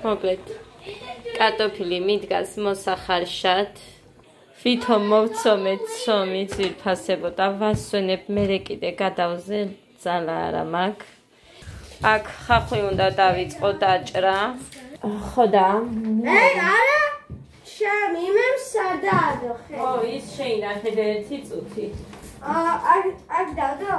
მოკლედ კარტოფილი მიდგას მოსახარშად ვითომ მოვცომეთ ცომი ძვირფასებო და ვასვენებ მერე კიდე გადავზე ძალა არა მაქვს აქ ხახვი უნდა დავიწყო დაჭრა ხო და არა ჩემი მე სადადო ხე ო ის შეინახე და ერთი წუთი აქ დადო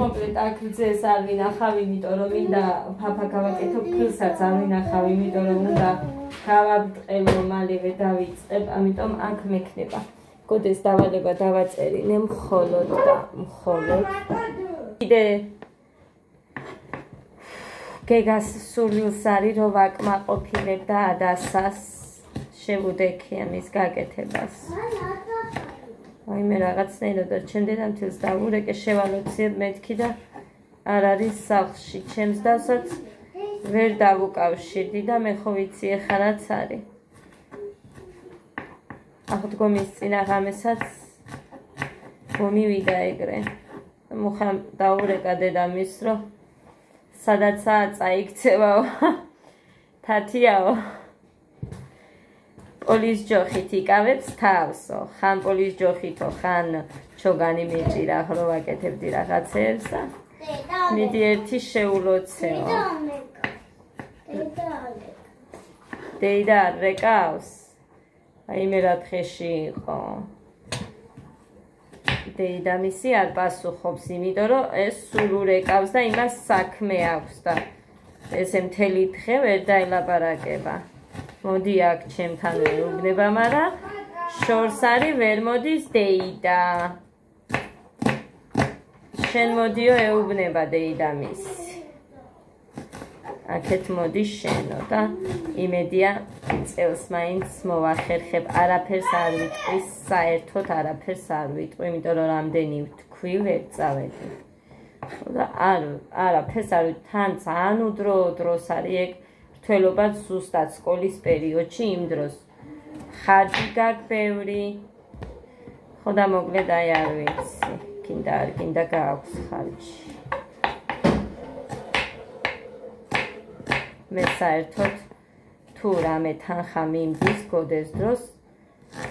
მოკლედ აქ ძეს არ ვინახავ იმიტომ რომ მინდა ფაფა გავაკეთო ფილსაც არ ვინახავ იმიტომ რომ უნდა გავაბტყელო მალევე დავიწყებ ამიტომ აქ მექნება გოდეს დავალება დავაწერინე მხოლოდ და მხოლოდ კიდე გეგას სურვილს არის რომ ვაკმაყოფილებ და ადასას შევუდექია მის გაკეთებას აი მე რაღაცნაირად ჩემდენამთილს დავურეკე შევალოციებ მეთქი და არ არის სახლში ჩემს დავსაც ვერ დავუკავშირდი და მე ხო ვიცი ეხლა რაც არის აღდგომის წინაღამესაც მომივიდა ეგრე მუხამ დაურეკა დედამისს რომ სადაცაა წაიქცევაო თათიაო პოლის ჯოხით იკავებს თავსო ხან პოლის ჯოხითო ხან ჩოგანი მიჭირა რო ვაკეთებდი რაღაცებს მიდი ერთი შეულოცეო დეიდა რეკავს აი მე რა დღეში იყო დეიდამისი არ პასუხობს იმიტომ რომ ეს სულ ურეკავს და იმას საქმე აქვს და ესე მთელი დღე ვერ დაელაპარაკება მოდი აქ ჩემთან ეუბნება მაგრამ შორს არის ვერ მოდის დეიდა შენ მოდიო ეუბნება დეიდამისი აქეთ მოდი შენო და იმედია წელს მაინც მოვახერხებ არაფერს არ ვიტყვის საერთოდ არაფერს არ ვიტყვი იმიტომ რომ რამდენი ვთქვი ვერ წავედი და არაფერს არ თან ძალიან დროს არის ეგ რთველობა ზუსტად სკოლის პერიოდში იმ დროს ხარჯი გაქვს ბევრი ხო და მოკლედ აი არ ვიცი კიდე არ კიდე გააქვს ხარჯი მე საერთოდ თუ რამე თანხა მიმდის გოდეს დროს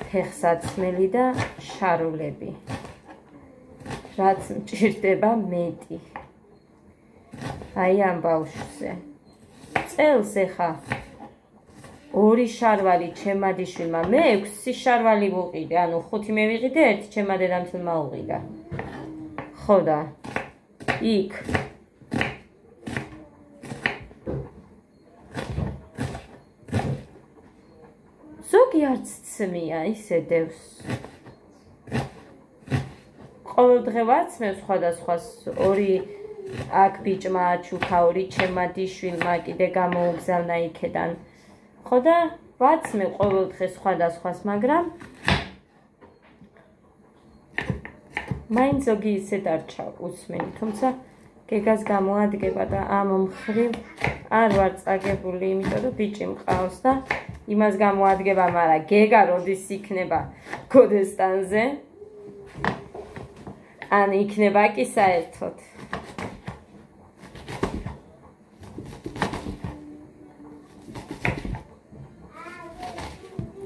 ფეხსაცმელი და შარულები რაც მჭირდება მეტი აი ამ ბავშვზე წელს ეხა ორი შარვალი ჩემადიშვილმა მე 6 შარვალი ვუყიდე ანუ 5 მე ვიყიდე ერთი ჩემმა დედამთილმა უყიდა ხო და იქ ზოგი არც ცმია ისე დევს ყოველდღე ვაცმევ სხვადასხვას ორი აქ ბიჭმა აჩუქა ორი ჩემმა დიშვილმა კიდე გამოუგზავნა იქედან ხო და ვაცმევ ყოველდღე სხვადასხვას მაგრამ მაინც ზოგი ისე დარჩა უსმენი თუმცა გეგას გამოადგება და ამ მხრივ არ ვარ წაგებული იმიტომ რომ ბიჭი მყავს და იმას გამოადგება მაგრამ გეგა როდის იქნება გოდესტანზე ან იქნება კი საერთოდ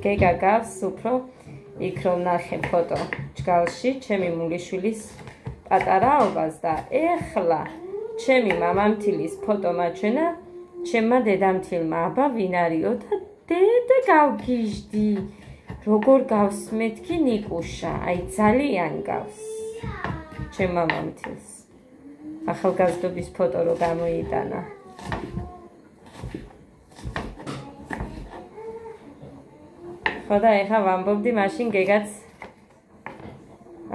გეგა გავს უფრო იქ რომ ნახე ფოტო ჯგალში ჩემი მულიშვილის პატარაობას და ეხლა ჩემი მამამთილის ფოტო მაჩვენა ჩემმა დედამთილმა აბა ვინ არისო და დედა გავგიჟდი როგორ გავს მეთქი ნიკუშა აი ძალიან გავს ჩემ მამამთილს ახალგაზრდობის ფოტო რო გამოიტანა ხო და ეხა ვამბობდი მაშინ გეგაც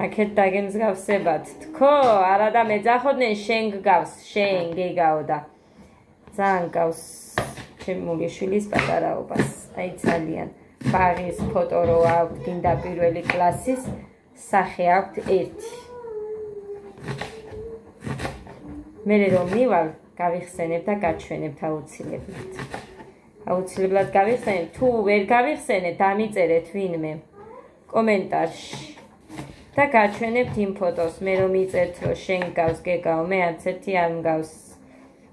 აქეთ დაგემსგავსებათ თქო არა და მეძახოდნენ შენ გავს შენ გეგაო და ძალიან გავს ჩემი მულიშვილის პატარაობას აი ძალიან ბაღის ფოტო რო აქვს გინდა პირველი კლასის სახე აქვს ერთი მე რომ მივალ გავიხსენებ და გაჩვენებთ აუცილებლად გავიხსენებ თუ ვერ გავიხსენებ დამიწერეთ ვინმე კომენტარში და გაჩვენებთ იმ ფოტოს. მე რომ იწერთ, რომ შენ გავს გეგავ, მე არც ერთი არ მგავს.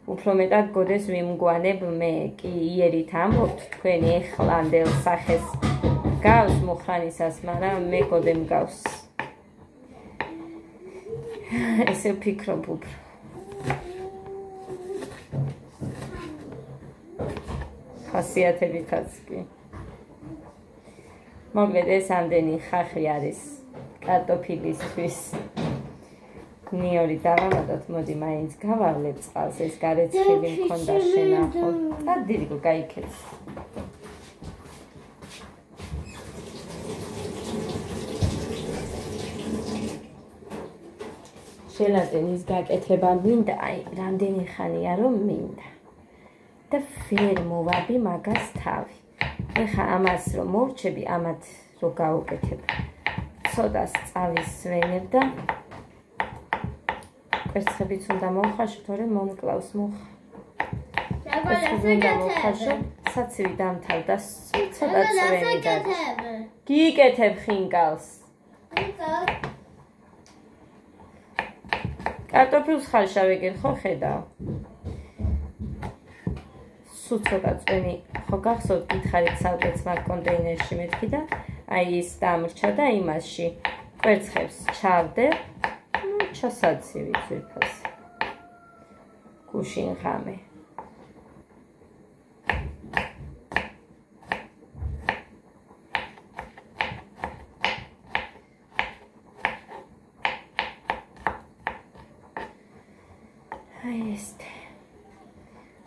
უფრო მეტად გოდეს ვიმგვანებ მე, კი იერით ამბობთ თქვენი ეხლანდელ სახეს გავს მუხრანისას, მაგრამ მე გოდე მგავს. ესე ვფიქრობ უფრო. ხასიათებითაც კი. მოკლედ ეს ამდენი ხახრი არის კარტოფილისთვის. ნიორი დავამატოთ, მოდი მაინც გავავლებ წყალს, ეს გარეცხილი მქონდა შენახო. დადირიგო, გაიქეც. ჟელატინის გაკეთება მინდა, აი, რამდენი ხანია რომ მინდა. და ვერ მოვაბი მაგას თავი. ეხა ამას რომ მოვრჩები, ამათ რო გავუკეთებ. ცოტას წავისვენებ და კვერცხებიც უნდა მოვხარშო, თორემ მომკლავს მუხა. უნდა მოვხარშო, საცივი დამთავრდა, ცოტა წვენი გაქვს. გიკეთებ ხინკალს. კარტოფილს ხარშავეგერ ხო ხედავ? სულ ცოტა წვენი ხო გახსოვთ, გითხარით სალკეც მაგ კონტეინერში მეთქი და აი ის დამრჩა და იმასში კვერცხებს ჩავდე. ჩასაცივი ძვირფასი. გუშინ ღამე. აი ესте.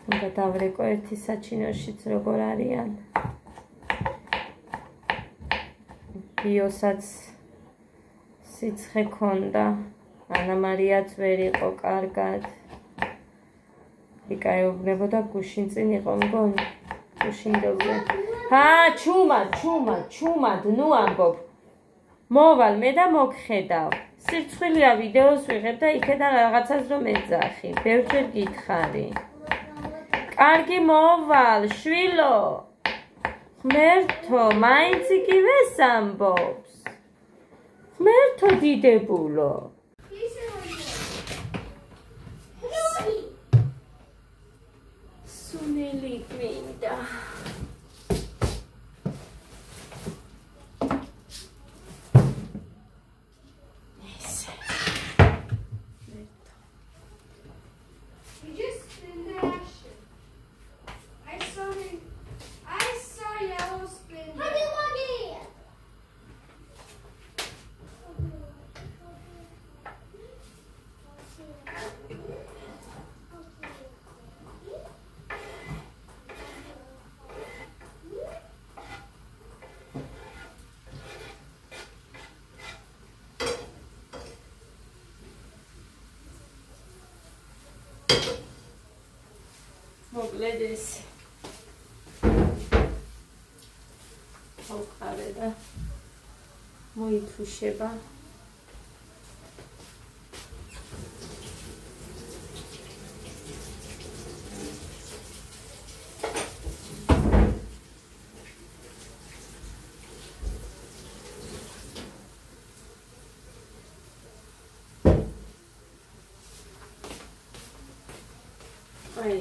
უნდა დავრეკო ერთი საჩინოშიც როგორ არიან. ბიოსაც სიცხე ქონდა. ანა მარიაც ვერ იყო კარგად. იკაეუბნებოდა გუშინ წინ იყო მგონი. გუშინდელზე. ჩუმად, ნუ ამბობ. მოვალ მე და მოგხედავ. სირცხვილია ვიდეოს ვიღებ და იქედან რაღაცას რომ ეძახი. ბევრჯერ გითხარი. კარგი მოვალ, შვილო. ღმერთო, მაინც იგივეს ამბობს. ღმერთო დიდებულო. სუნელი გვინდა. მოკლედ ეს ავყარე და მოითუშება. აი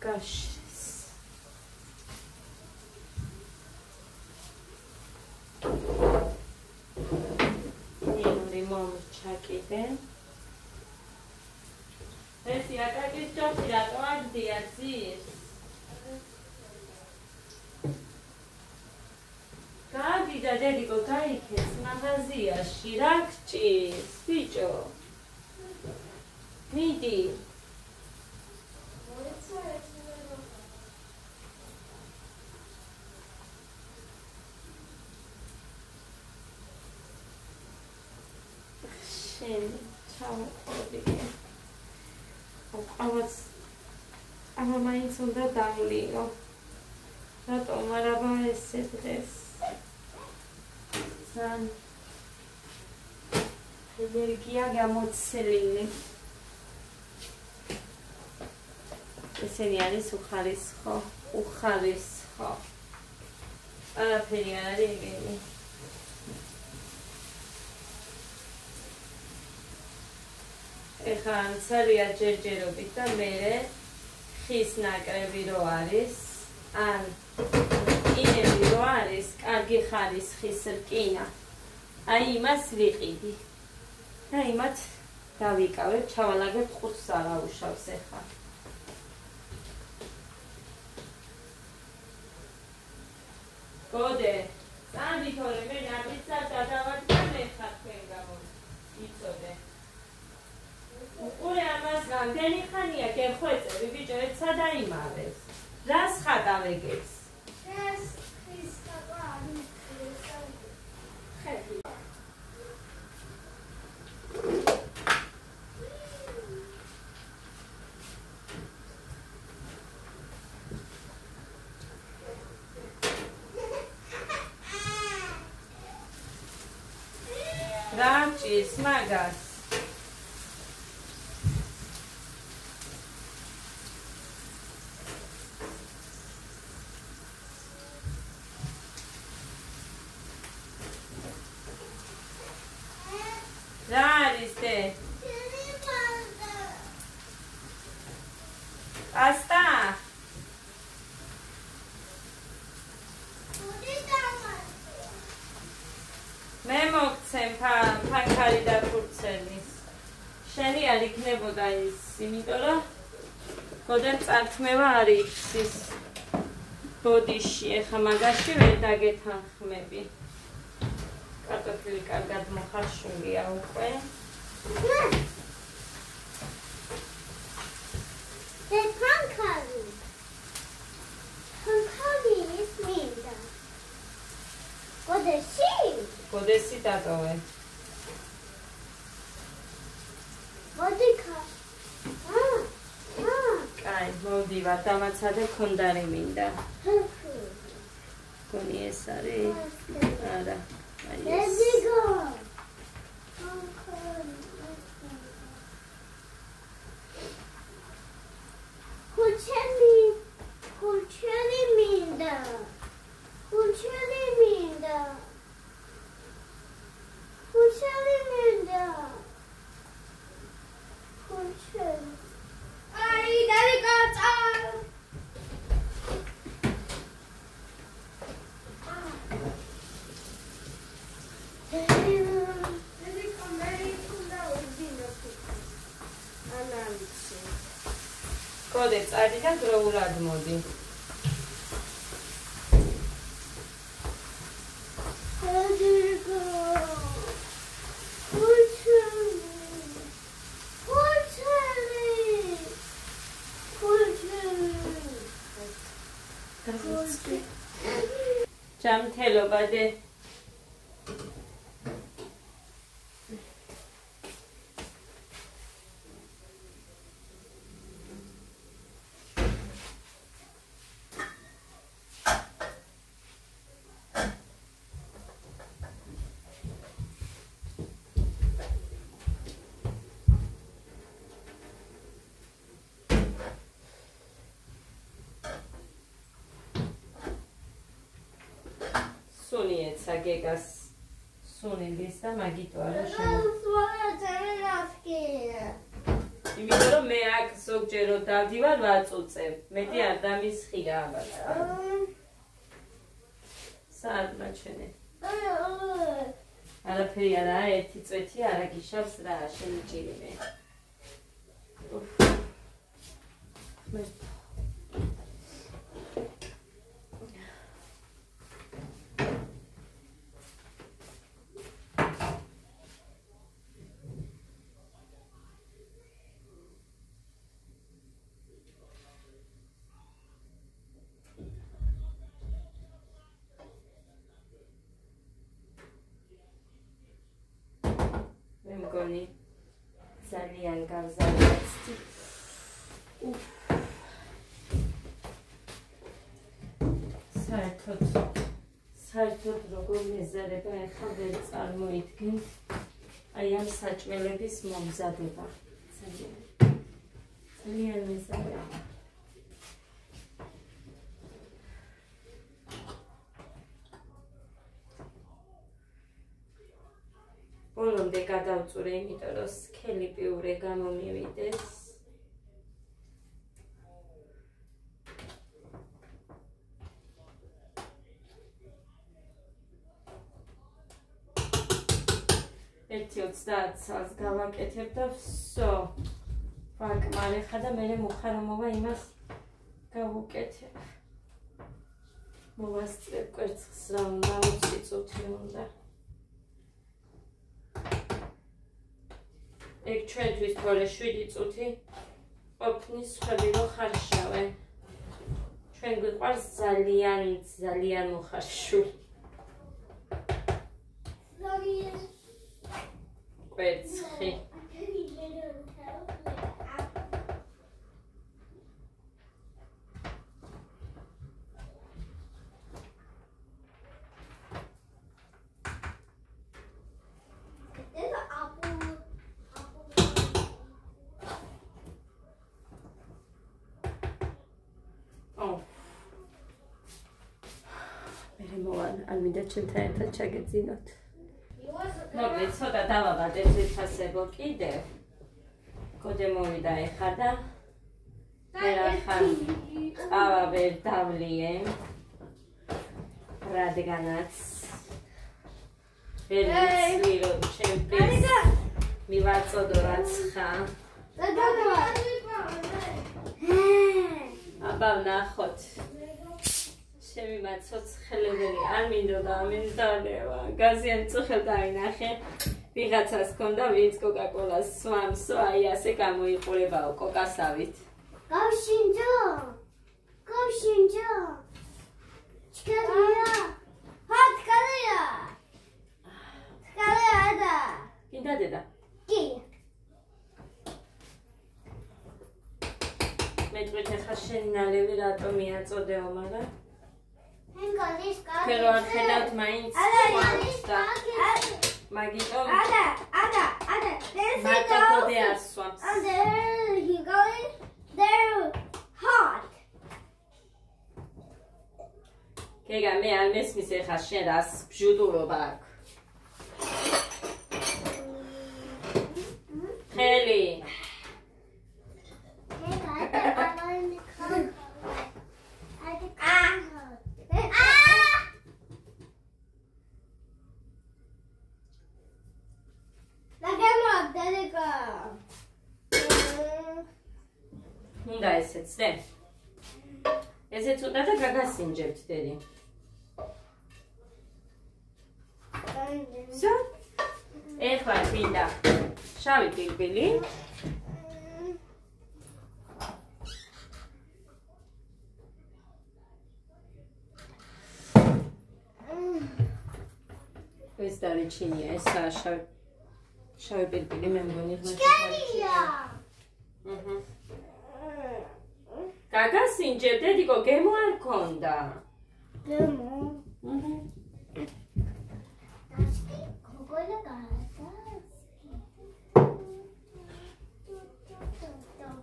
გაშს ნირი მომრჩა კიდე. ერთი აკაკის ჯობი რატო აგდია ძირს? გადიდა დედიკო, გაიქეს მაღაზიაში, რა გჭირს ბიჭო? მიდი. ამა მაინც უნდა დავლინო. რატომ არა ესე დღეს? ძალიან ენერგია გამოცილილი. ესენი არის უხარისხო. არაფერი არ არის ეგენი. ხან ძალიან ჯერჯერობით და მერე ხის ნაკრები რო არის, ან რკინები რო არის, კარგი ხარის ხის რკინა. აი იმას ვიყიდი. და იმათ დავიკავებ, ჩავალაგებ ხუთს არა უშავს ეხლა. გოდე, წამით ორი მე ნაბიჯს გადავადგა მე ხარ თქვენ გამო. იცოდე. უყურე ამას რამდენი ხანია გეხვეწები ბიჭო, ეცა დაიმალეს. რას ხატავ ეგეც? ეს ხის ხატვა არის. ხეთი. Ramჭის მაგას რა არის დე? პასტა? მე მოგცემ ფანქარი და ფურცელის. შენი არ იქნებოდა ის, იმიტომ რომ გოდემ წართმევა არ იქცის ბოდიში, ეხა მაგაში ვერ დაგეთანხმები. კარტოფილი კარგად მოხარშულია უკვე. და ფანქარი. ფანქარი ის მინდა. გოდესი? გოდესი დატოვე. მოდიქა. კაი, მოვდივარ, დამაცადე ქონდარი მინდა. გონი ეს არის? არა. აი ეს. Kulcheli minda. Kulcheli minda. Kulcheli minda. Kulcheli. Ai, delicata. გოდე წადი და დროულად მოდი. ჯამთელობა დე. სუნი ეცა გეგას სუნილის და მაგიტო არა იმიტომ რომ მე აქ ზოგჯერ რომ დავდივარ ვაწუწებ. მეტი არ დამისხირა აბა. საერთოდ არაფერი არაა, ერთი წვეთი არა გიშავს რა, შემიჭირი მე. მგონი ძალიან გავზარდაცდი. საერთოდ როგორ მეზარება ახლა ვერ წარმოიდგენთ აი ამ საჭმელების მომზადება. ძალიან მეზარება. ბოლომდე გადავწურე, იმიტომ რომ სქელი პიურე გამომივიდეს. ერთი 30 წელს გავაკეთებ და всё. ვაკმარე ხა და მე მუხარომობა იმას გავუკეთებ. მოვასწრებ კვერცხს რა უნდა 20 წუთი უნდა. ეგ ჩვენთვის თორე 7 წუთი ყოფნის ხები რო ხარშავე. ჩვენ გვიყვარს ძალიან მოხარშული. კვერცხი. არ მინდა ჩვენთან ერთად ჩაგეძინოთ. მოკლედ ცოტა დავაბადეთ ვიფასებო კიდევ. კოდე მოვიდა ეხა და ვერახან ყავა ვერ დავლიე. რადგანაც ვერ ვიცი რომ ჩემთვის მივაწოდო რაც ხა. აბა ნახოთ. ჩემი მაცოცხლებელი არ მინდოდა მინდადება გაზიან წუხელ დაინახე ვიღაცას ქონდა ვინც კოკა-კოლას სვამსო აი ასე გამოიყურებაო კოკასავით გავშინჯო ჩქარია და კიდე დედა კი მე თქვენ ხა შენი ნალევი რატომ მიაწოდეო მაგრამ Pero ar ხედავთ მაინც და მაგიტომ Ada. მარტო კოდე არ სვამს. And then he goes there hot. გეგა მე არ მესმის ეხა შენ რას ბჟუტურობა აქვს. ხელი. უნდა ესეც და ესეც უნდა და გაგასინჯებთ დედი. всё ეხლა გვინდა შავი პილპილი ეს დარეჩინია ესა შავი პილპილი მე მგონი Çkariya. გაგასინჯებ დედიკო გემო არ გქონდა Gemo. Daski kogola gadaski.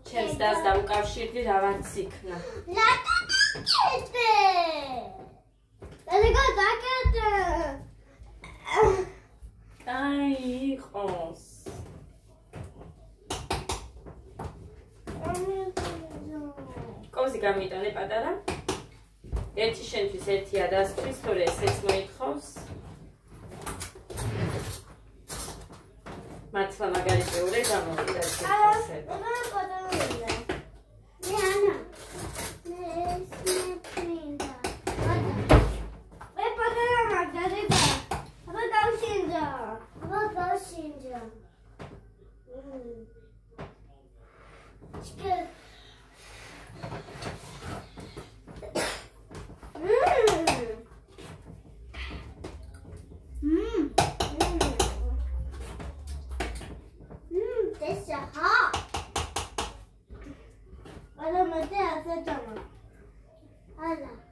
ჩემს დას დავუკავშირდი რავაც იქნა Lata dakete. Dadiko dakete. აი იყოს კოზი გამიტანე პატარა ერთი შენთვის ერთია დასწრის თორე ესეც მოითხოვს მართლა მაგარი პეურე გამოვიდა ესე This is hot. I don't know what that's done. Hala.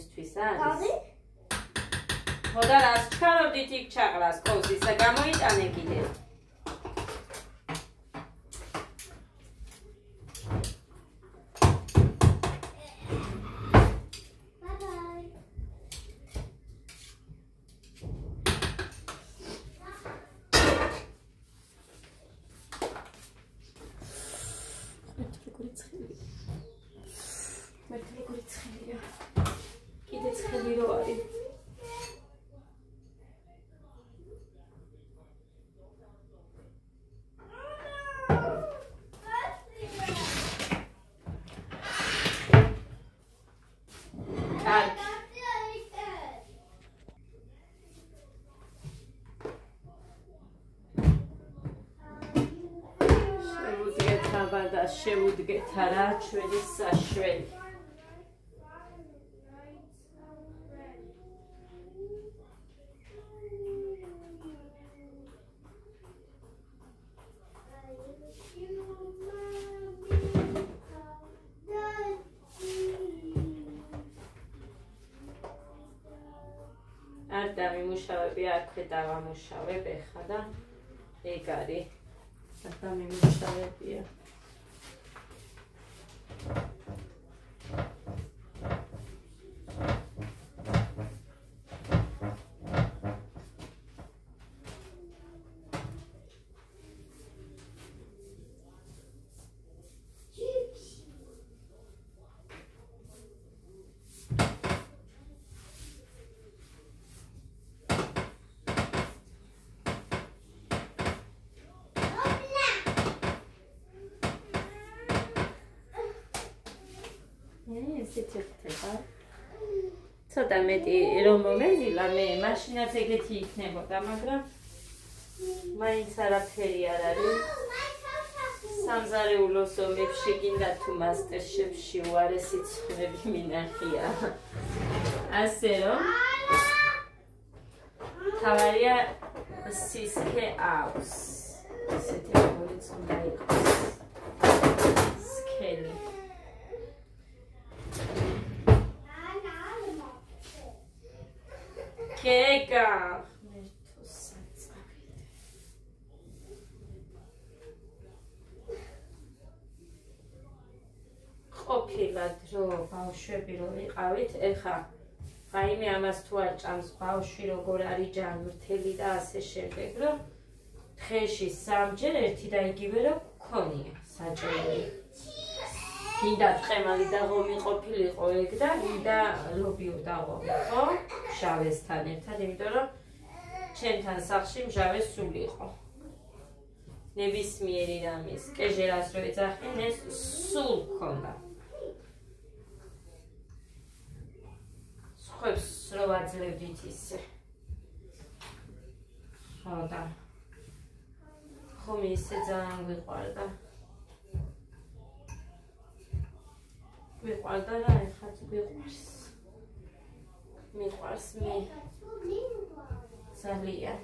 იმისთვის არის. ხო და რას ჩქარობდით იქ ჩაყრას ყავს ისა გამოიტანე კიდევ. შევუდგეთ რა ჩვენი საშველი. არ დამიმუშავები აქვე დავამუშავებ ეხლა და ეგ არის. არ დამიმუშავებია. ცოტა მეტი რომ მომეზილა მე მაშინაც ეგეთი იქნებოდა, მაგრამ მაინც არაფერი არ არის. სამზარეულოს ომებში გინდა თუ მასტერშეფში უარესი ცხრები მინახია. ასე რომ თავარია სისქე აქვს. ესეთი როგორიც უნდა იყოს. სქელი. Keka. ყოფილად რო ბავშვები რო ვიყავით, ეხა რაიმე ამას თუ არ ჭამს ბავშვი როგორ არის ჯანმრთელი და ასე შემდეგ, რომ დღეში სამჯერ ერთი და იგივე რო გქონია საჭმელი. გინდა თხემალი და ღომი ყოფილიყო ეგ და გინდა ლობიო და ღომი, ხო? მჟავესთან ერთად, იმიტომ რომ ჩემთან სახლში მჟავე სულ იყო. ნებისმიერი რამის, კეჟერას რო ეძახიან, ეს სულ ქონდა. სხვებს რო ვაძლევდით ისე. ხო და ხომი ისე ძალიან გვიყვარდა. მიყვარდა რა ეხაც გვიყვარს. მიყვარს მე. ძალიან.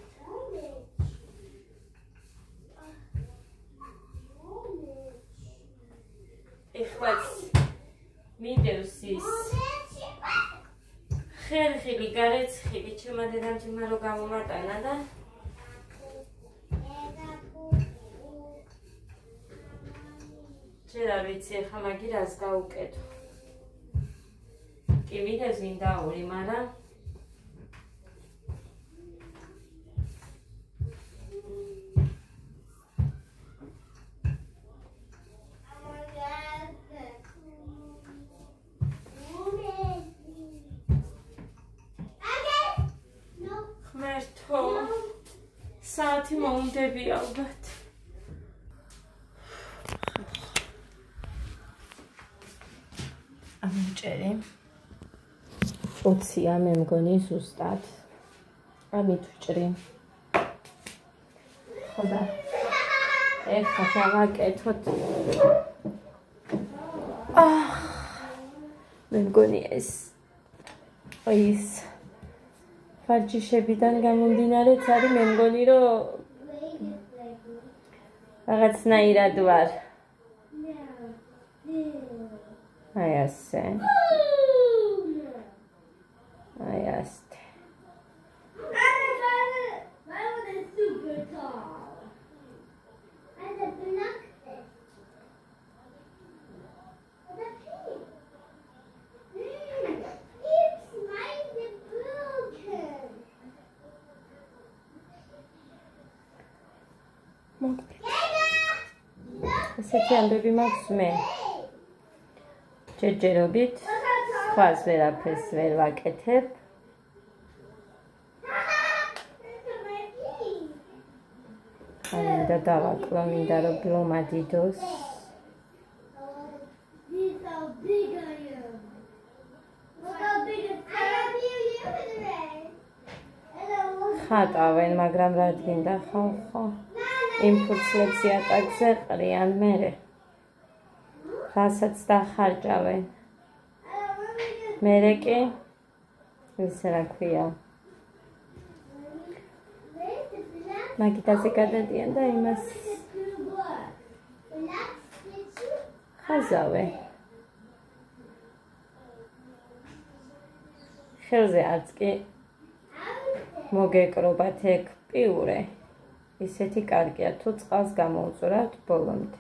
ეხლაც მიდევს ის ხერხილი, გარეცხილი, ჩემმა დედამთიმა რო გამომატანა და ჯერ არ ვიცი ეხლა მაგირას გავუკეთო. კი მიდევს მინდა ორი, მაგრამ ღმერთო, საათი მოუნდები ალბათ. ამჭერი 20-ია მე მგონი ზუსტად. ამით ვჭრი. ხო და ეხლა გავაკეთოთ. მე მგონი ეს ფარჯიშებიდან გამომდინარეც არის, მე მგონი რომ რაღაცნაირად ვარ. აი ასე. აი ასეთი. My one is super tall. And the black is. The pink. It's mine the broken. ესეთი ამბები მაქვს მე. ჯერჯერობით სხვას ვერაფერს ვერ ვაკეთებ. და დავაკლო, მინდა რომ ბლომა დიდოს. ხატავენ, მაგრამ რა გინდა ხალხო? იმ ფურცლებს იატაკზე ყრიან მერე. რასაც დახარჯავენ. მერე კი ისე რა ქვია. მაგიტაზე გადადიან და იმას ხაზავე. ხელზე არც კი მოგეკრობათ ეგ პიურე. ისეთი კარგია, თუ წყალს გამოუწურავთ ბოლომდე.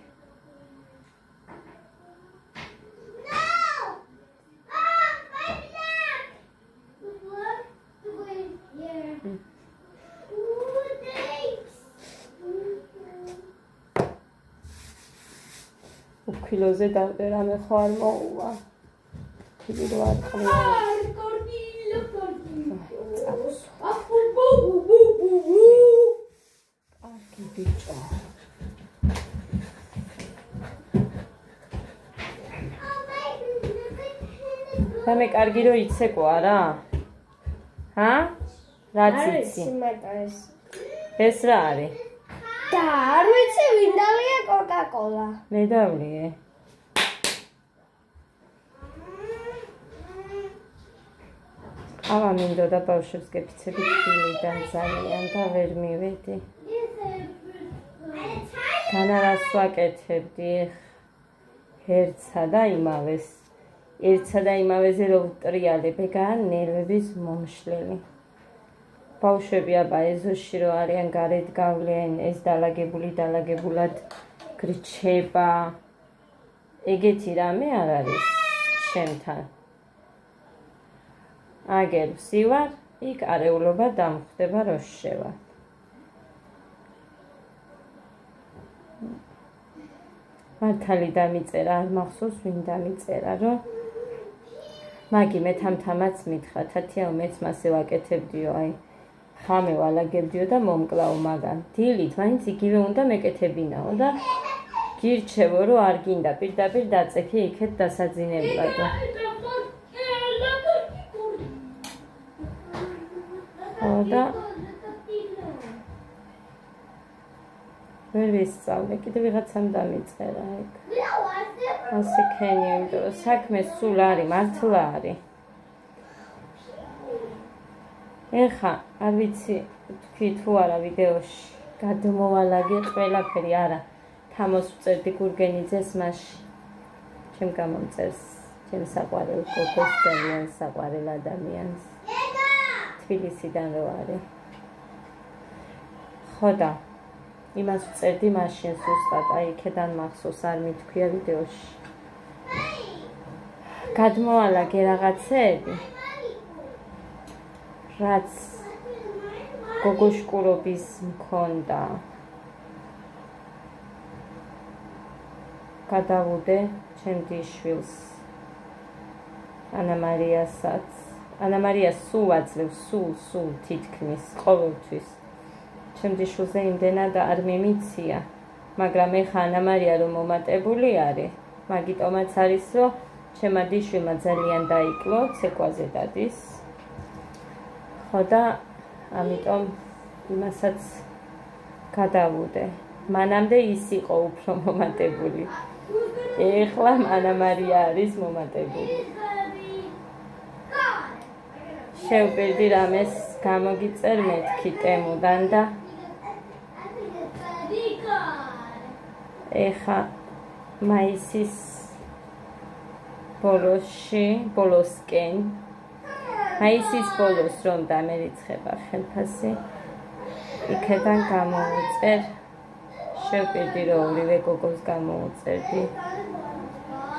ukილოზე დავდე რამე ხო არ მოუვა. თვითი რო არ ყრია. კარგი ბიჭო. რამე კარგი რო იცეკო არა? ჰა? რაც იცი? ეს რა არის? და არ ვიცი ვინ დავია კოკა-კოლა. მე დავლიე. ამა მინდოდა ბავშვებს გეფიცები თბილიდან ძალიან და ვერ მივედი. განარას ვაკეთებდი ერთსა და იმავეს. ერთსა და იმავეზე რო ვტრიალებ, ეგაა ნერვების მომშლელი. ბავშვები აბა ეზოში რო არიან გარეთ გავლენ, ეს დალაგებულად გრჩება. ეგეთი რამე არ არის ჩემთან. აგერ ვსივარ, იქ არეულობა დამხვდება რო შევა. მართალი დამიწერა, არ მახსოვს ვინ დამიწერა, რომ მაგი მე თამთამაც მითხრა, თათიაო მეც მასე ვაკეთებდიო, აი ხამე ვალაგებდიო და მომკლაო მაგან. დილით მაინც იგივე უნდა მეკეთებინაო და გირჩევო რომ არ გინდა პირდაპირ დაწექი იქეთ დასაძინებლად. და ვერ ვისწავლე, კიდე ვიღაცამ დამიწერა ეგ. ასე ქენია, იმიტომ რომ საქმე სულ არის, მართლა არის. ეხა, არ ვიცი, თქვი თუ არა ვიდეოში, გადმოვალაგე ყველაფერი, არა. თამოს ვწერდი გურგენიძეს მასში. ჩემ გამომწერს, ჩემ საყვარელ გოგოს, ძალიან საყვარელ ადამიანს. თბილისიდან რო არის. ხო და იმას ვწერდი მაშინ ზუსტად, აი იქედან მახსოვს, არ მითქვია ვიდეოში. გადმოვალაგე რაღაცეები, რაც გოგოშკურობის მქონდა. გადავუდე ჩემ დიშვილს, ანა მარიასაც. ანა მარია სულ აძლევს, სულ თითქმის ყოველთვის. ჩემ დიშვილზე იმდენად არ მიმიცია, მაგრამ ეხა ანა მარია რომ მომატებული არის, მაგიტომაც არის, რომ ჩემმა დიშვილმა ძალიან დაიკლო, ცეკვაზე დადის. ხო და ამიტომ იმასაც გადავუდე. მანამდე ის იყო უფრო მომატებული. ეხლა ანა მარია არის მომატებული. შევპირდი რამეს გამოგიწერ მეთქი ტემუდან და ეხა მაისის ბოლოსკენ მაისის ბოლოს რომ დამერიცხება ხელფასი, იქიდან გამოუწერ, შევკვირდი რომ ორივე გოგოს გამოუწერდი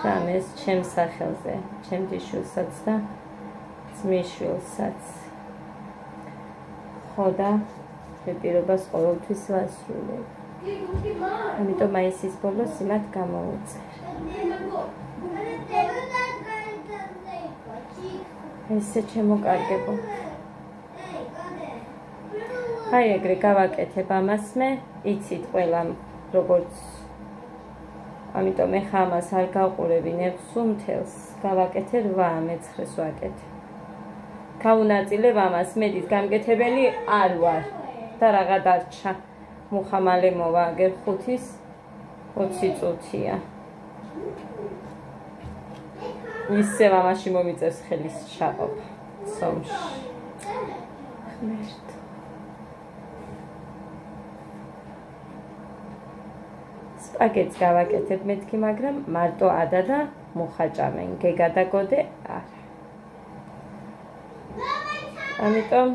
რამეს ჩემს სახელზე, ჩემთვის შვილსაც და ძმის შვილსაც. ხო და პირობას ყოველთვის ვასრულებ. ამიტომ მაისის ბოლოს იმათ გამოუწერ. ესე ჩემოკარგებო. აი ეგრე გავაკეთებ ამას მე, იცით ყველამ როგორც ამიტომ ეხა ამას არ გავყურები ნებსუმთელს, გავაკეთე 8 მეცხრეს ვაკეთე. გავუნაწილებ ამას, მედის გამკეთებელი არ ვარ და რაღა დარჩა. მუხა მალე მოვა, აგერ 5-ის 20 წუთია. ისე მამაში მომიწევს ხელის ჩაყოფა, სომში. ღმერთო. სპაგეტს გავაკეთებ მეთქი, მაგრამ მარტო ადა და მუხა ჭამენ, გეგა და გოდე არა. ამიტომ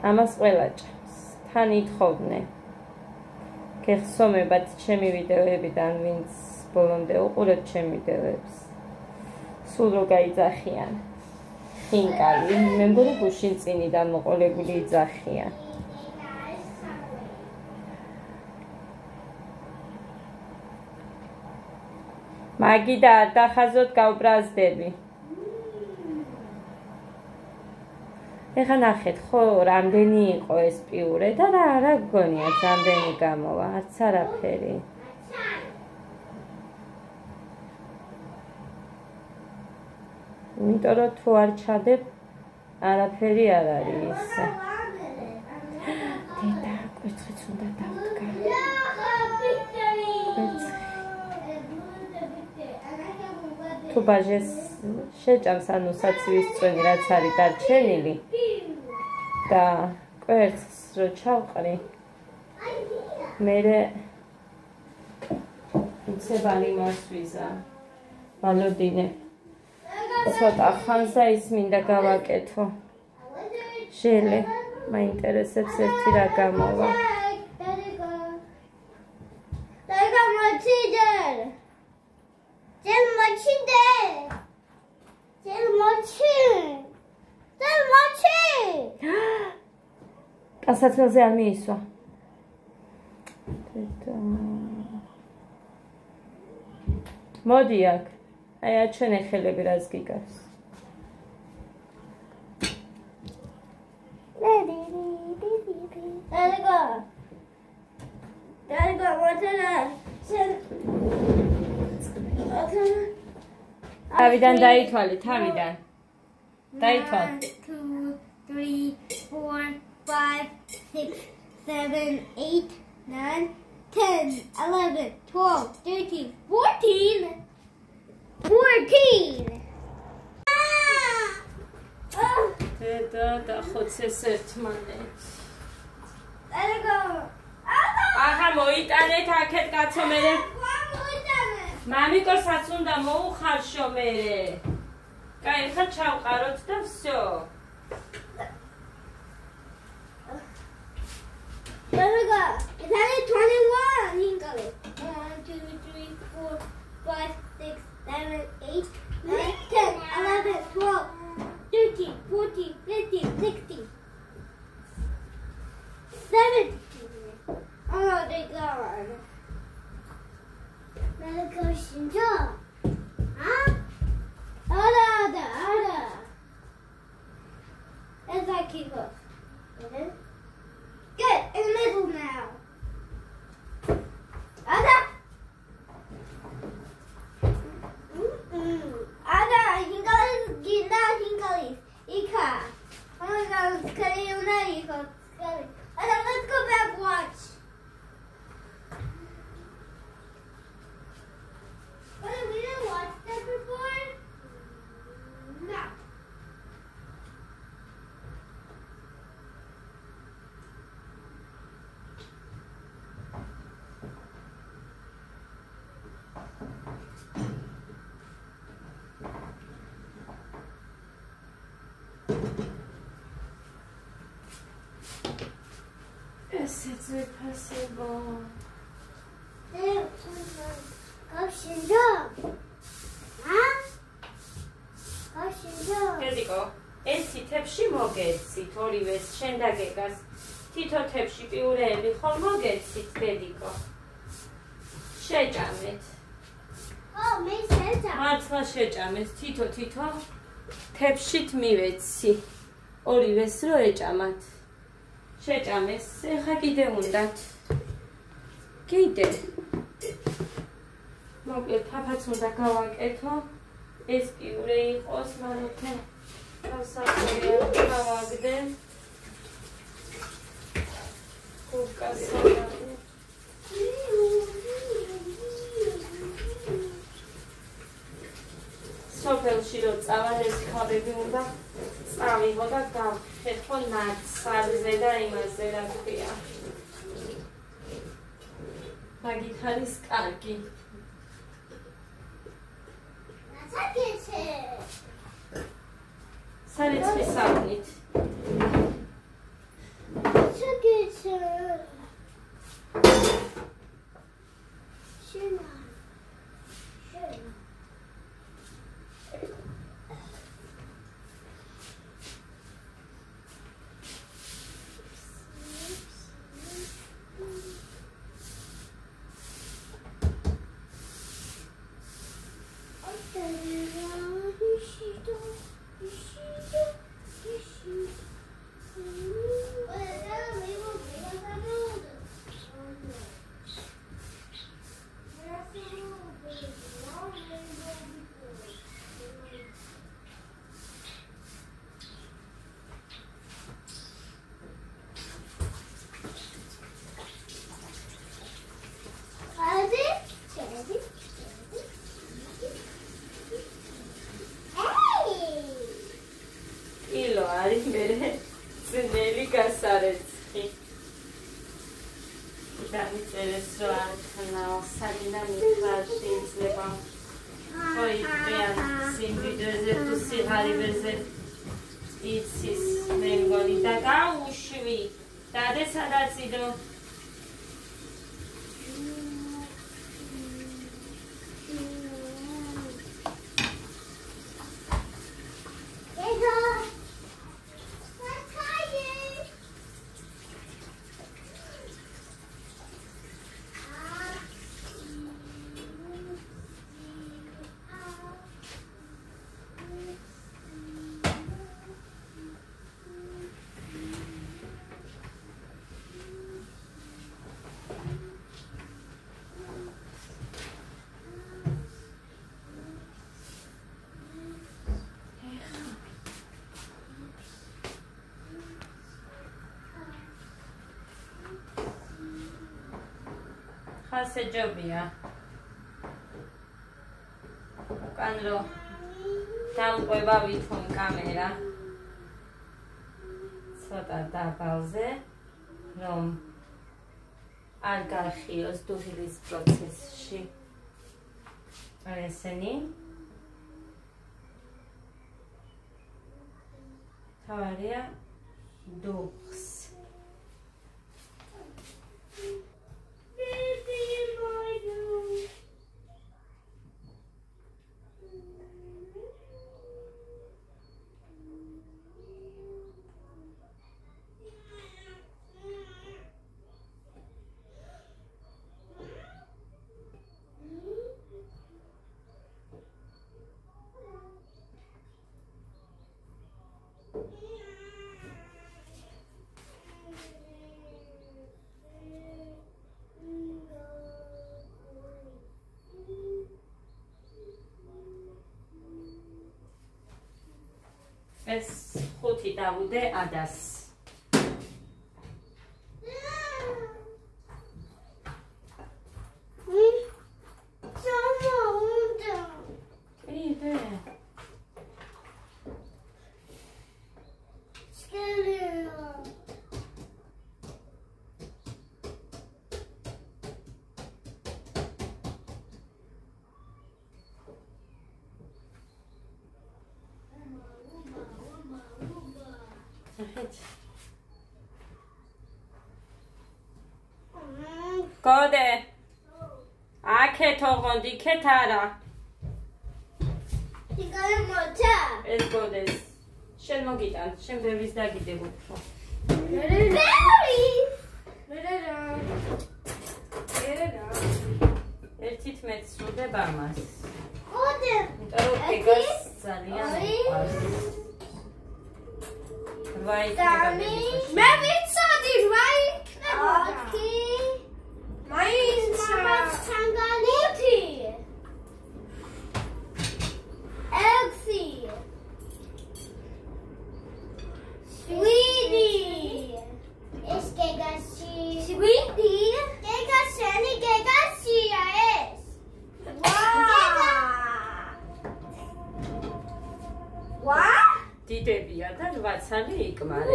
ამას ყველა ჭამს. თან ითხოვდნენ. გეხსომებათ ჩემი ვიდეოებიდან, ვინც ბოლომდე უყურეთ ჩემ ვიდეოებს. სულ რო გაიძახიან. ხინკალი, მე მგონი გუშინ წინიდან მოყოლებული იძახიან. მაგიდა არ დახაზოთ გავბრაზდები. ეხა ნახეთ, ხო, რამდენი იყო ეს პიურე და რა გგონიათ რამდენი გამოვა, არც არაფერი. იმიტომ რომ თუ არ ჩადებ, არაფერი არ არის ისე. დედა, კვერცხიც უნდა დავდგა. თუ ბაჟეს შეჭამს, ანუ საცივის წვენი რაც არის დარჩენილი და კვერცხს რო ჩავყრი, მერე მცებალი მოსვიზა, ვალოდინე. ცოტა ხანს და ის მინდა გავაკეთო. ჟელე, მაინტერესებს ერთი რა გამოვა. კასაცელზე არ მიისვა. მოდი აქ. აი აჩვენე ხელები რას გიგავს. თავიდან დაითვალე, თავიდან. დაითვალ. 1, 2, 3, 4, 5, 6, 7, 8, 9, 10, 11, 12, 13, 14. 14. დედა დახოცეს ერთმანეთს. Let go. ახლა მოიტანეთ აქეთ კაცო მერე. მამიკოსაც უნდა მოუხარშო მერე. კაი, ხა ჩავყაროთ და всё. Let go. It's only 21. Hinkale. 1, 2, 3, 4, 5, 6, 7, 8, 9, 10, 11, 12, 13, 14, 15, 16, 17. Oh, they're gone. Let it go, Shinjo. Huh? Ada. Let's like keep up. Good. In the middle now. Ada. Ada, hingalis. Ika. Oh my God, Ada, let's go back watch. But we didn't watch that before? No. ესეც ვიფასებო. გავშინჯო? გავშინჯო? დედიკო, ერთი თებში მოგეცით, ორივეს შენ დაგეგას. თითო თებში პიურეები ხომ მოგეცით, დედიკო. შეჭამეთ. მე შეჭამ. მართლა შეჭამეთ, თითო თებშით მივეცი. ორივეს რო ეჭამათ. შეჭამეს, ეხა კიდე უნდათ. კიდე. მოკლედ თაფაც უნდა გავაკეთო. ეს პიურე იყოს, მანუთა გასაკვირია გავაგდე. გასაკვირია. სოფელში რო წავალ ეს ხაბები უნდა წავიღო და გავხეთო ნაცარზე და იმაზე რა ქვია. მაგით არის კარგი. ნაცარგეცე. სარეცხვის საუნით. ნაცარგეცე. შენა. ძნელი გასარეცხი. დამიწერეს რომ არ ხნაო, საგინა მითხრა შეიძლება. ხოი პრიან სიმბიდოზე თუ სიღარიბეზე იცის მე მგონი და გაუშვი. დადე სადაც იდო. ხასეჯობია. უკან რო დამყვება ვითომ კამერა. ცოტა დაბალზე, რომ არ გახიოს დუღილის პროცესში. ესენი. თავარია დუღს. ეს 5 დავუდე ადას. გოდე. აქეთ ოღონდ იქეთ არა. იგალე მოცა. ეს გოდეს. შენ მოგიტან, შენ ბევრის დაგიდებ უფრო. ბევრის. ერთით მეც სრულდება მას. გოდე. იმიტომ რომ ეგას ძალიან მიყვარს. რვა იქნება დედიკოში. მე ვიცოდი რვა იქნებოდა. 4 მაინც მამას თანგანი 5 6 7 ეს გეგაში 7 გეგაშენი გეგაშია ეს ვა დიდებია და 8 ცალი იკმარე.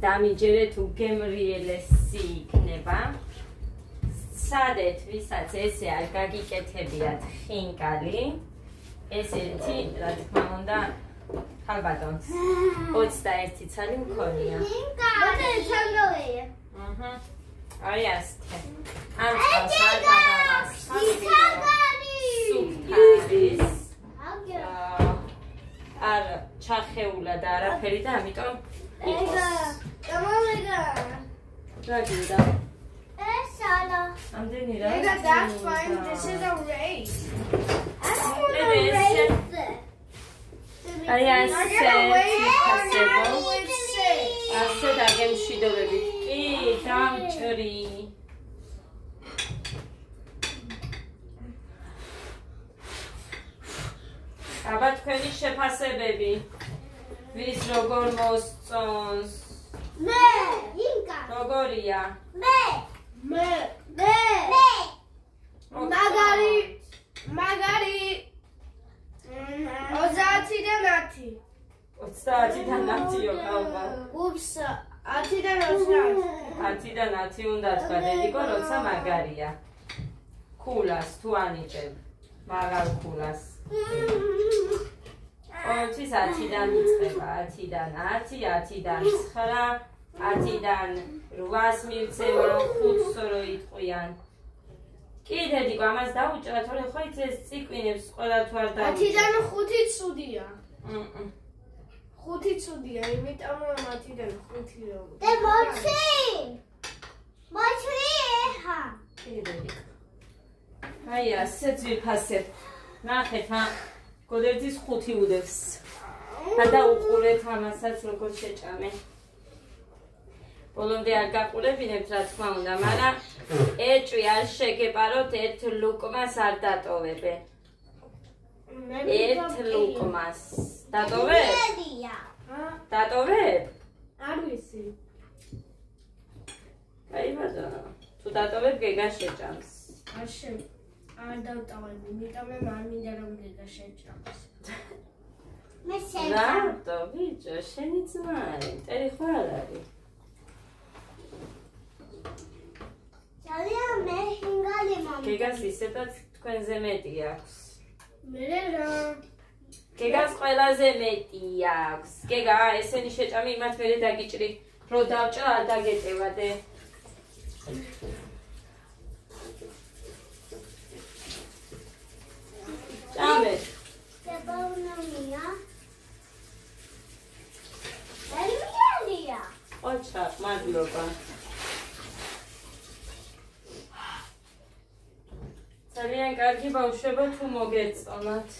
დამიჯერეთ უგემრიელესი იქნება. სადეთ ვისაც ესე არ გაგიკეთებიათ ხინკალი. ეს ერთი, რა თქმა უნდა, ხალბატონს 21 ცალი მქონია. ხინკალი ჩანგალია. აი ასეთე. ამ წყალს არ გადავასხამდი. სუფთარის. არ ჩახეულა და არაფერი და ამიტომ ეგა, გამომეგა. რა გინდა? ესალა. ამდენი რა? Ega, that's fine. This is a race. I don't want to race it. აი ასე Now ფასებო. it's 6. ასე დაგემშვიდობებით. კი, დამჭრი. აბა თქვენი შეფასებები. ვის როგორ მოსწონს? მე, ინკა. როგორია? მე. Magari. 30-დან 10. 30-დან 10-იო ყავდა. Ups, 10-დან 20. 10-დან 10 უნდა თქვა დედიკო, როცა მაგარია. ქულას თუ ანიჭებ. მაგარ ქულას. 20-ის 10-დან იწყება, 10-დან 10, 10-დან 9, 10-დან 8-ს მივცემა, 5-ს რო იტყვიან. კი დედიკო, ამას დაუჭრა, თორე ხო იცი ეს ციკვინებს ყველა თუ არ დაუჭრა. 10-დან 5 ცუდია. მმ. 5 ცუდია, იმიტომ რომ 10-დან 5 რო. და მოჩი. ხა. კი დედიკო. აი ასეც ვიფასებ. ნახეთ, გოდერძის 5 უდევს. გადაუყურეთ ამასაც როგორ შეჭამე. ბოლომდე არ გაყურებინებთ რა თქმა უნდა, მაგრამ ეჭვი არ შეგეპაროთ, ერთ ლუკმას არ დატოვებე. ერთ ლუკმას. დატოვებ? მედია. დატოვებ? არ ვიცი. აი ბატონო, თუ დატოვებ გეგა შეჭამს. არ დავტოვებ, იმიტომ რომ არ მინდა რომ გეგა შეჭამს. მე შეჭამ. რატო, ბიჭო, შენი ძმარი, მტერი ხო არ არის? ძალიან მე ხინგალი მომ. გეგას ისედაც თქვენზე მეტი აქვს. მე რა გეგას ყველაზე მეტი აქვს. გეგა, ესენი შეჭამი იმათ მერე დაგიჭრი, რო დავჭრა არ დაგეტევადე. ჭამე. დაბავნამია. ერმიალია. ოჩა, მადლობა. ძალიან კარგი ბავშვება თუ მოგეწონათ.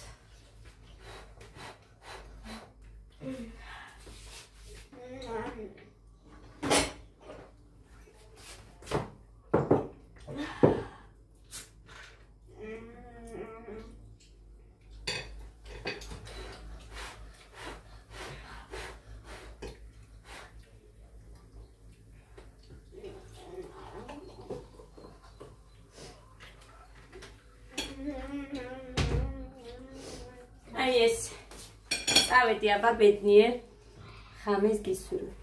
აი ეს. წავედი აბა ბედნიერ. ხამეს გისურვებ.